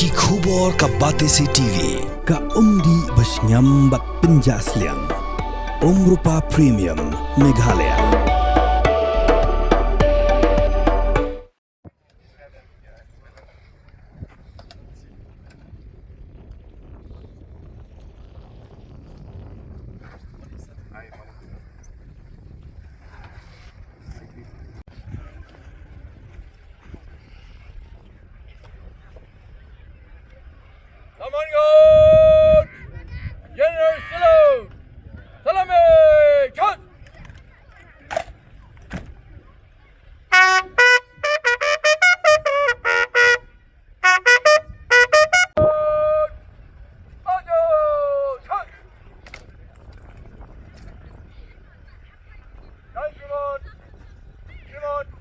Ki khubor ka Batesi TV. Ka umdi basnyam bat penjaslian. Rupa Premium Meghalaya. Samangot! General Salute! Salame! Cut!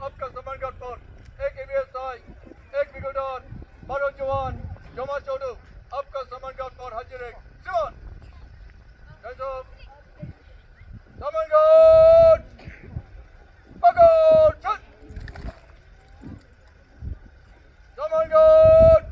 आपका समर्पण पर एक एवीएसआई एक बिगुदान 12 जवान जमा छोड़ो आपका समर्पण पर हाजिर है सिमन जैसो समर्पण पकड़ चल समर्पण line good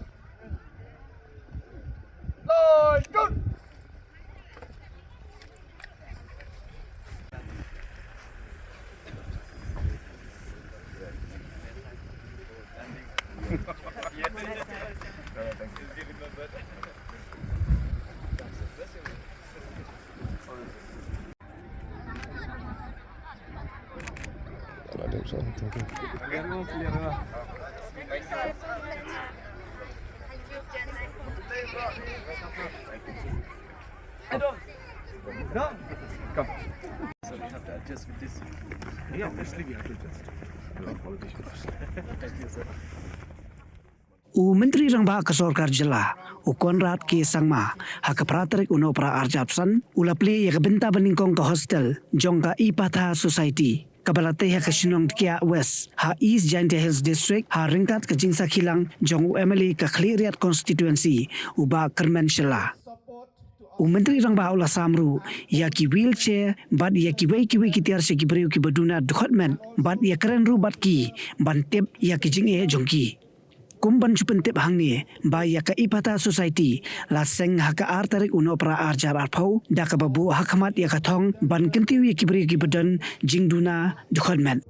Menteri Rangba ke Sorkar Jela, Konrad ke Sangma, hak praterik unopra arjapsan, Plie ya benta beningkong ke hostel, jongka Ephatha Society. Kabalate ha Kasinong Kia West, ha East Giant Hills District, ha Ringkat ke Jingsa Kilang, jong UMLE ke Kliriat Constituency, uba Kermen Shela. Menteri Rangba Ula Samru, ya ki wheelchair, bad ya ki wei ki Tiar se ki beriu ki Duna Dkhotmet, bad ya keren ru bad ki, ban tip ya ki jing jongki. Kumban cupentip hang ni, ba ya ka Ephatha Society, la seng haka artarik unopra arjar arpau, da ka babu hakamat ya ka thong, ban kentiu ya ki beriu ki Duna jing Duna Dkhotmet.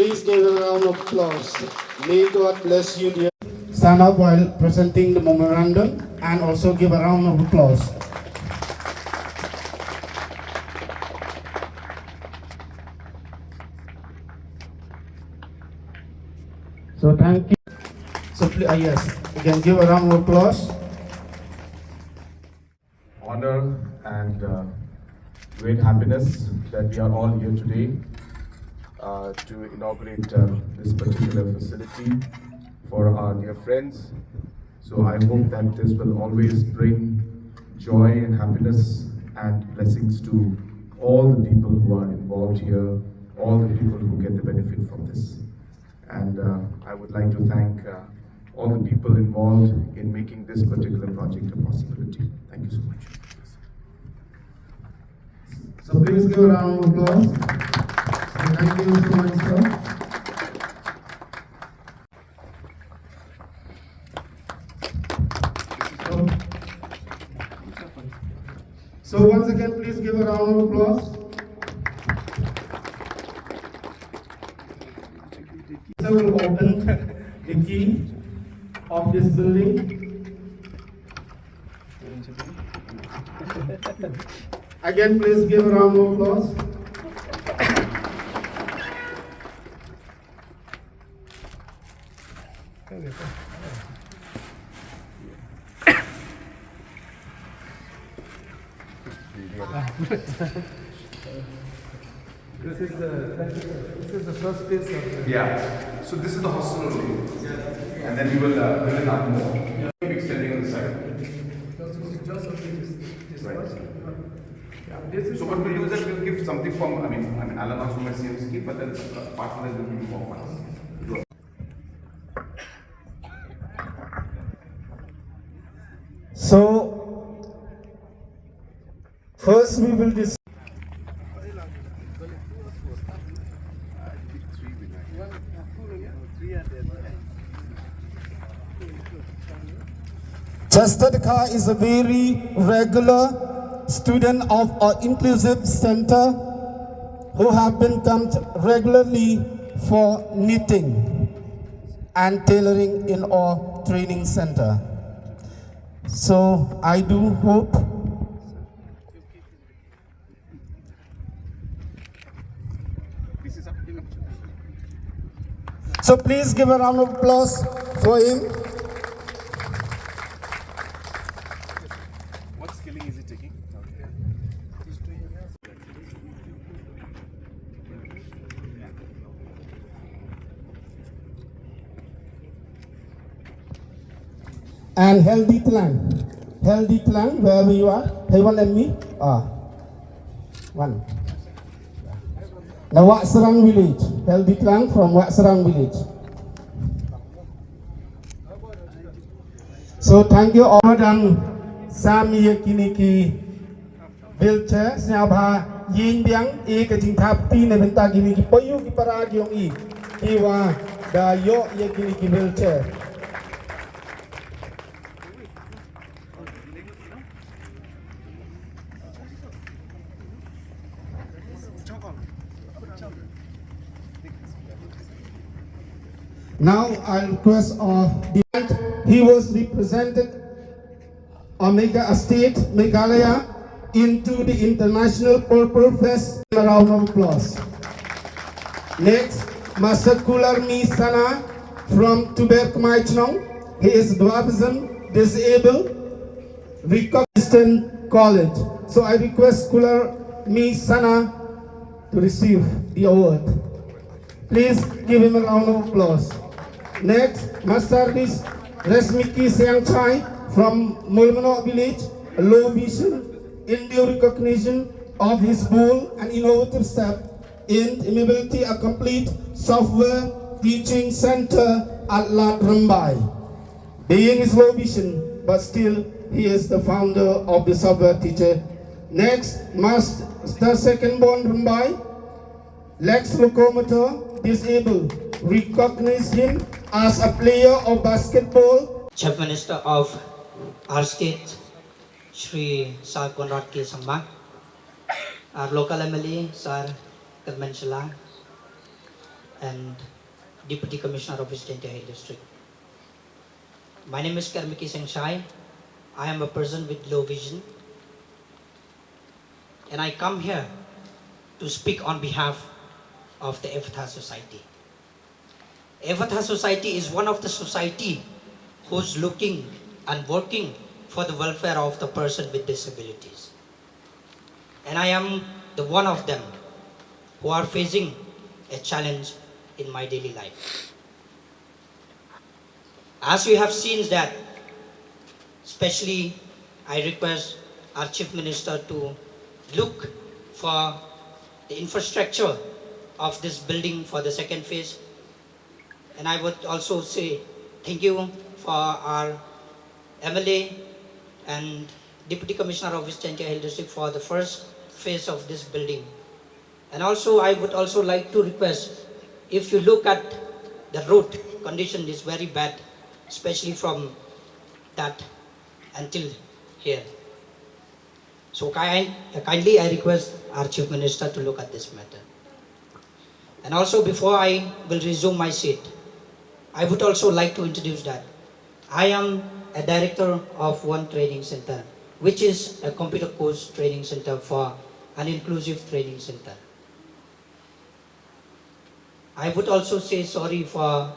Please give a round of applause. May God bless you, dear. Stand up while presenting the memorandum and also give a round of applause. So thank you. So yes, you can give a round of applause. Honor and great happiness that we are all here today to inaugurate this particular facility for our dear friends. So I hope that this will always bring joy and happiness and blessings to all the people who are involved here, all the people who get the benefit from this. And I would like to thank all the people involved in making this particular project a possibility. Thank you so much. So please give a round of applause. And thank you so much, sir. So once again, please give a round of applause. So we'll open the key of this building. Again, please give a round of applause. This is the first phase of Yeah. So this is the hostel only. Yeah. And then we will build it up more. Yeah. Keep extending on the side. Right. Yeah. So what we'll do is that we'll give something from, I mean, Alan also my same scheme, but then apart from that we'll give more funds. So, first we will discuss. Chastadka is a very regular student of our inclusive center who have been come regularly for knitting and tailoring in our training center. So I do hope so please give a round of applause for him. What skilling is he taking? And healthy Tlang, wherever you are. Hey, one and me. One. Now, Wat Serang village. Healthy Tlang from Wat Serang village. So, thank you all. Dan Sami Kiniki wheelchair. Siapa yin biang ke jingkapi ne benta gini ki poyu ki parag yung kiwa da yo kiniki wheelchair. Now I request he was represented Omega Estate Meghalaya into the International Purple Fest. A round of applause. Next, Master Kular Mi Sana from Tkhotmet. He is dwarfism disabled, Recognized College. So I request Kular Mi Sana to receive the award. Please give him a round of applause. Next, Master Resmiki Siangchai from Mulmanok village, a low vision, in due recognition of his bold and innovative step in immobility, a complete software teaching center at Lat Rambai. Being his low vision, but still he is the founder of the software teacher. Next, Master Second Born Rambai, Lex Locomotor, disabled, recognize him as a player of basketball. Chief Minister of our state, Shri Sir Conrad K. Sangma, our local MLA, Sir Kadman Shalang, and Deputy Commissioner of East India District. My name is Karmiki Singh Shai. I am a person with low vision, and I come here to speak on behalf of the Ephatha Society. Ephatha Society is one of the society who's looking and working for the welfare of the person with disabilities. And I am the one of them who are facing a challenge in my daily life. As you have seen that, especially I request our Chief Minister to look for the infrastructure of this building for the second phase. And I would also say thank you for our MLA and Deputy Commissioner of East India Hill District for the first phase of this building. And also I would also like to request, if you look at the road condition is very bad, especially from that until here. So kindly I request our Chief Minister to look at this matter. And also before I will resume my seat, I would also like to introduce that I am a director of one training center, which is a computer course training center for an inclusive training center. I would also say sorry for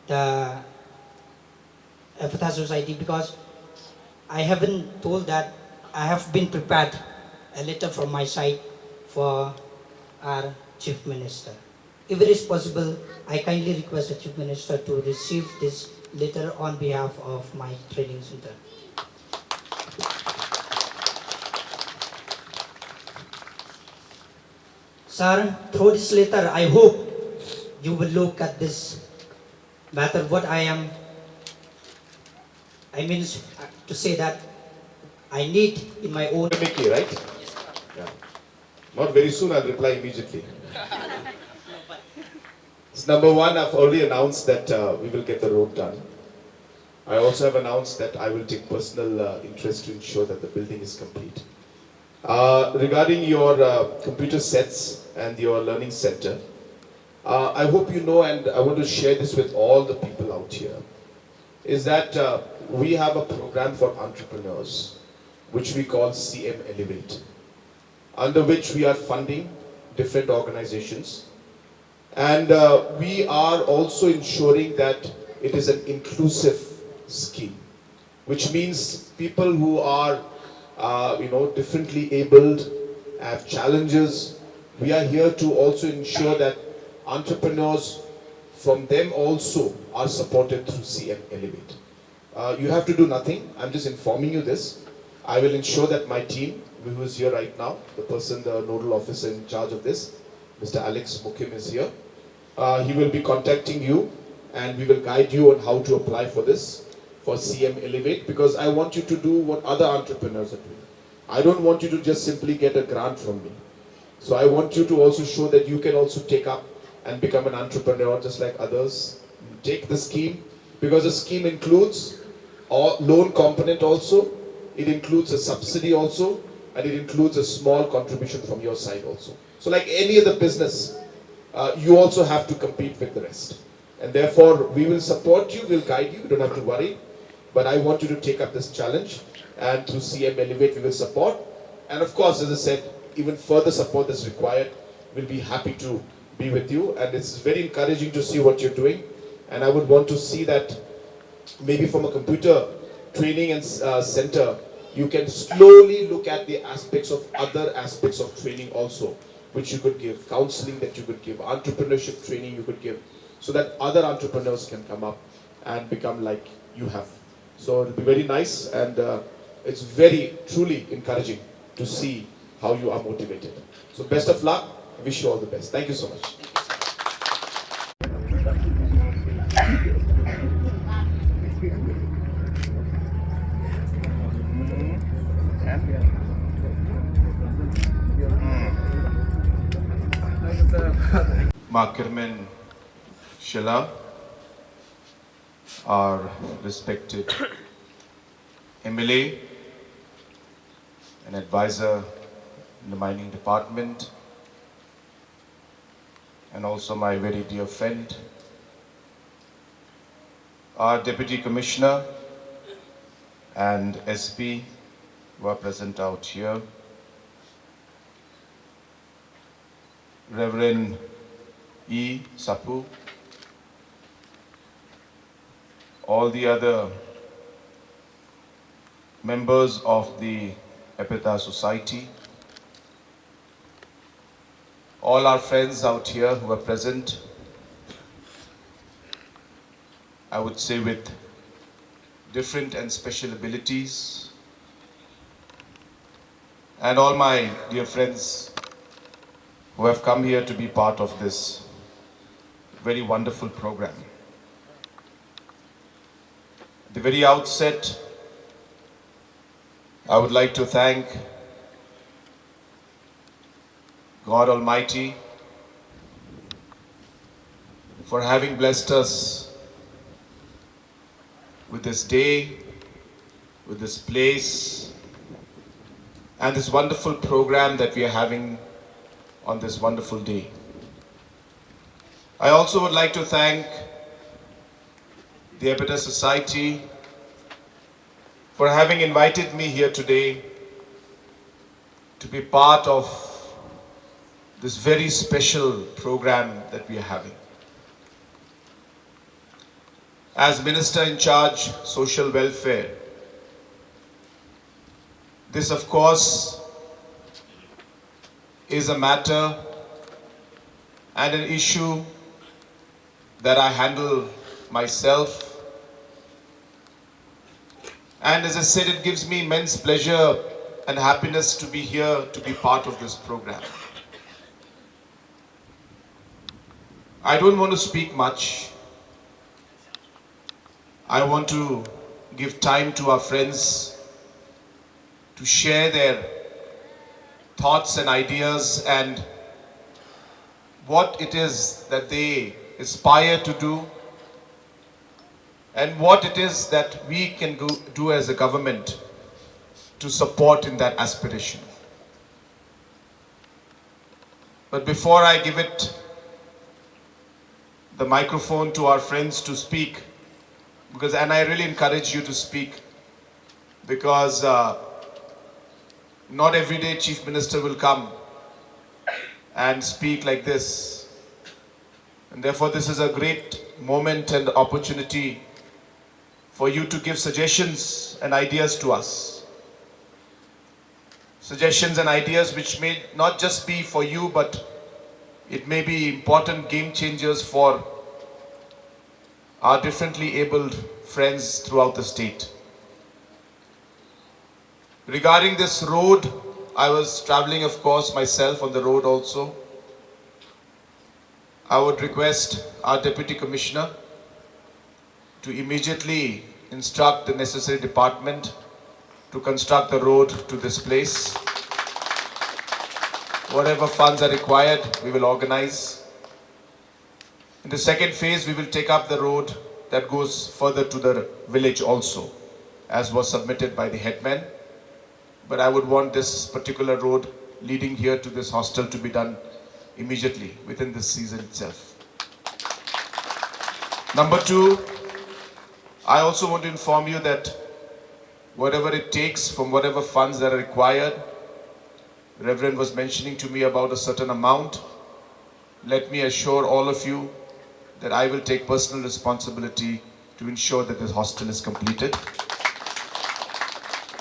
the Ephatha Society because I haven't told that I have been prepared a letter from my side for our Chief Minister. If it is possible, I kindly request the Chief Minister to receive this letter on behalf of my training center. Sir, through this letter, I hope you will look at this matter. What I mean to say that I need in my own. Mickey, right? Yeah. Not very soon, I'll reply immediately. So number one, I've already announced that we will get the road done. I also have announced that I will take personal interest to ensure that the building is complete. Regarding your computer sets and your learning center, I hope you know, and I want to share this with all the people out here, is that we have a program for entrepreneurs, which we call CM Elevate, under which we are funding different organizations. And we are also ensuring that it is an inclusive scheme, which means people who are differently abled, have challenges. We are here to also ensure that entrepreneurs from them also are supported through CM Elevate. You have to do nothing. I'm just informing you this. I will ensure that my team, who is here right now, the nodal officer in charge of this, Mr. Alex Mukim is here. He will be contacting you and we will guide you on how to apply for this, for CM Elevate, because I want you to do what other entrepreneurs are doing. I don't want you to just simply get a grant from me. So I want you to also show that you can also take up and become an entrepreneur just like others. Take the scheme, because the scheme includes a loan component also, it includes a subsidy also, and it includes a small contribution from your side also. So like any other business, you also have to compete with the rest. And therefore, we will support you, we'll guide you, you don't have to worry. But I want you to take up this challenge, and through CM Elevate, we will support. And of course, as I said, even further support is required. We'll be happy to be with you. And it's very encouraging to see what you're doing. And I would want to see that maybe from a computer training and center, you can slowly look at the aspects of other aspects of training also, which you could give, counseling that you could give, entrepreneurship training you could give, so that other entrepreneurs can come up and become like you have. So it'll be very nice, and it's very, truly encouraging to see how you are motivated. So best of luck. I wish you all the best. Thank you so much. Makirmen Shila, our respected MLA, an advisor in the mining department, and also my very dear friend, our Deputy Commissioner and SP who are present out here, Reverend E. Sapu, all the other members of the Ephatha Society, all our friends out here who are present, I would say with different and special abilities, and all my dear friends who have come here to be part of this very wonderful program. At the very outset, I would like to thank God Almighty for having blessed us with this day, with this place, and this wonderful program that we are having on this wonderful day. I also would like to thank the Ephatha Society for having invited me here today to be part of this very special program that we are having. As Minister in charge, Social Welfare, this of course is a matter and an issue that I handle myself. And as I said, it gives me immense pleasure and happiness to be here, to be part of this program. I don't want to speak much. I want to give time to our friends to share their thoughts and ideas and what it is that they aspire to do and what it is that we can do as a government to support in that aspiration. But before I give it the microphone to our friends to speak, and I really encourage you to speak, because not every day Chief Minister will come and speak like this. And therefore this is a great moment and opportunity for you to give suggestions and ideas to us. Suggestions and ideas which may not just be for you, but it may be important game changers for our differently abled friends throughout the state. Regarding this road, I was traveling, of course, myself on the road also. I would request our Deputy Commissioner to immediately instruct the necessary department to construct the road to this place. Whatever funds are required, we will organize. In the second phase, we will take up the road that goes further to the village also, as was submitted by the headman. But I would want this particular road leading here to this hostel to be done immediately within this season itself. Number two, I also want to inform you that whatever it takes from whatever funds that are required, the Reverend was mentioning to me about a certain amount. Let me assure all of you that I will take personal responsibility to ensure that this hostel is completed.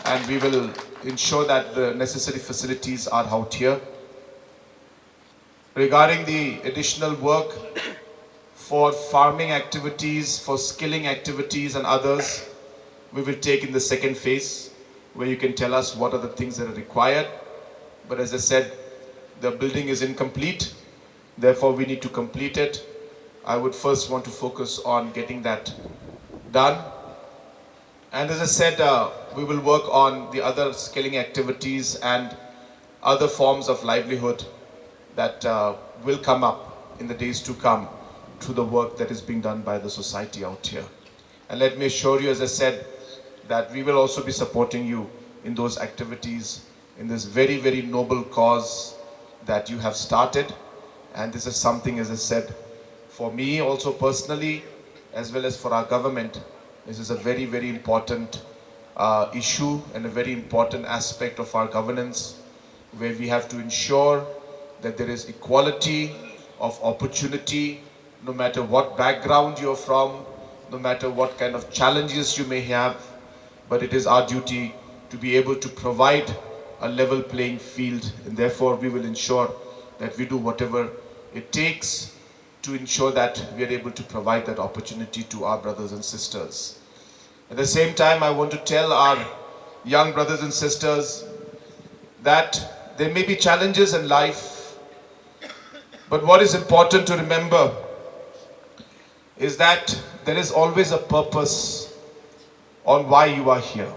And we will ensure that the necessary facilities are out here. Regarding the additional work for farming activities, for skilling activities and others, we will take in the second phase, where you can tell us what are the things that are required. But as I said, the building is incomplete, therefore we need to complete it. I would first want to focus on getting that done. And as I said, we will work on the other skilling activities and other forms of livelihood that will come up in the days to come through the work that is being done by the society out here. And let me assure you, as I said, that we will also be supporting you in those activities, in this very, very noble cause that you have started. And this is something, as I said, for me also personally, as well as for our government, this is a very, very important issue and a very important aspect of our governance, where we have to ensure that there is equality of opportunity, no matter what background you're from, no matter what kind of challenges you may have, but it is our duty to be able to provide a level playing field, and therefore we will ensure that we do whatever it takes to ensure that we are able to provide that opportunity to our brothers and sisters. At the same time, I want to tell our young brothers and sisters that there may be challenges in life, but what is important to remember is that there is always a purpose on why you are here.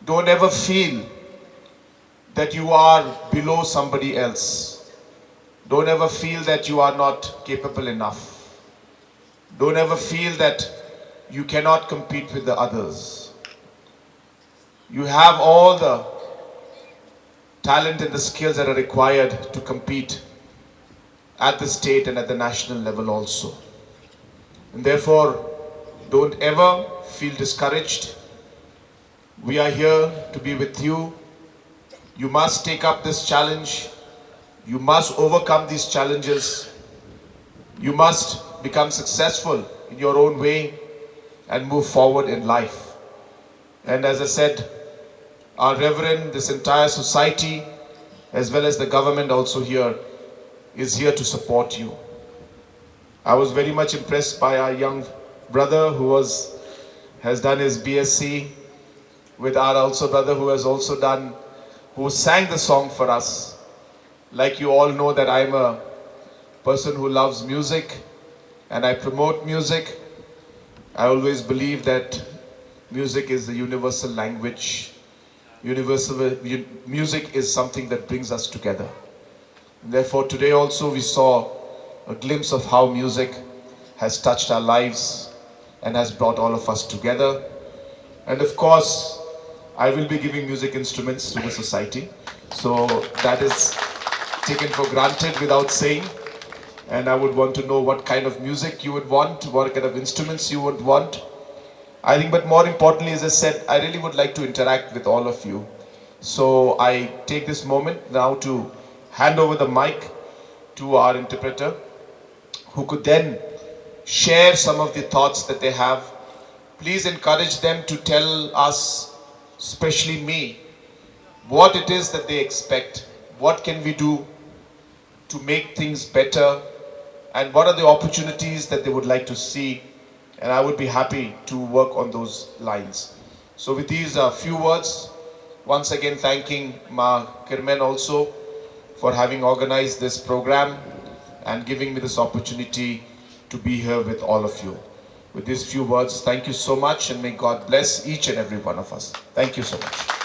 Don't ever feel that you are below somebody else. Don't ever feel that you are not capable enough. Don't ever feel that you cannot compete with the others. You have all the talent and the skills that are required to compete at the state and at the national level also. And therefore, don't ever feel discouraged. We are here to be with you. You must take up this challenge. You must overcome these challenges. You must become successful in your own way and move forward in life. And as I said, our Reverend, this entire society, as well as the government also here, is here to support you. I was very much impressed by our young brother who has done his BSc, with our also brother who sang the song for us. Like you all know that I'm a person who loves music and I promote music. I always believe that music is the universal language. Music is something that brings us together. And therefore today also we saw a glimpse of how music has touched our lives and has brought all of us together. And of course, I will be giving music instruments to the society. So that is taken for granted without saying. And I would want to know what kind of music you would want, what kind of instruments you would want. I think, but more importantly, as I said, I really would like to interact with all of you. So I take this moment now to hand over the mic to our interpreter, who could then share some of the thoughts that they have. Please encourage them to tell us, especially me, what it is that they expect, what can we do to make things better, and what are the opportunities that they would like to see, and I would be happy to work on those lines. So with these few words, once again thanking Ma Kirmen also for having organized this program and giving me this opportunity to be here with all of you. With these few words, thank you so much, and may God bless each and every one of us. Thank you so much.